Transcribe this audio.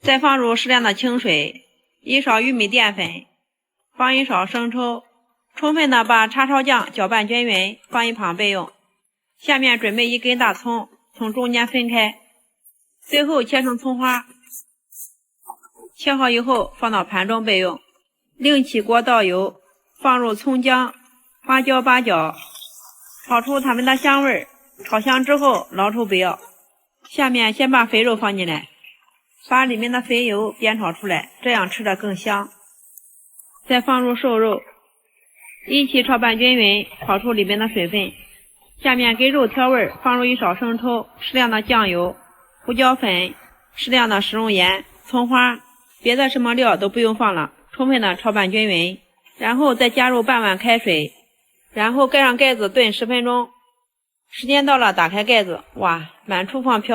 再放入适量的清水，1勺玉米淀粉，放1勺生抽，充分的把叉烧酱搅拌均匀，放一旁备用。下面准备1根大葱，从中间分开，最后切成葱花，切好以后放到盘中备用。另起锅倒油，放入葱姜、花椒8角，炒出它们的香味，炒香之后捞出备料。下面先把肥肉放进来，把里面的肥油煸炒出来，这样吃着更香。再放入瘦肉，一起炒拌均匀，炒出里面的水分。下面给肉调味，放入1勺生抽，适量的酱油、胡椒粉，适量的食用盐、葱花，别的什么料都不用放了，充分的炒拌均匀。然后再加入半碗开水，然后盖上盖子炖10分钟。时间到了，打开盖子，哇，满厨房飘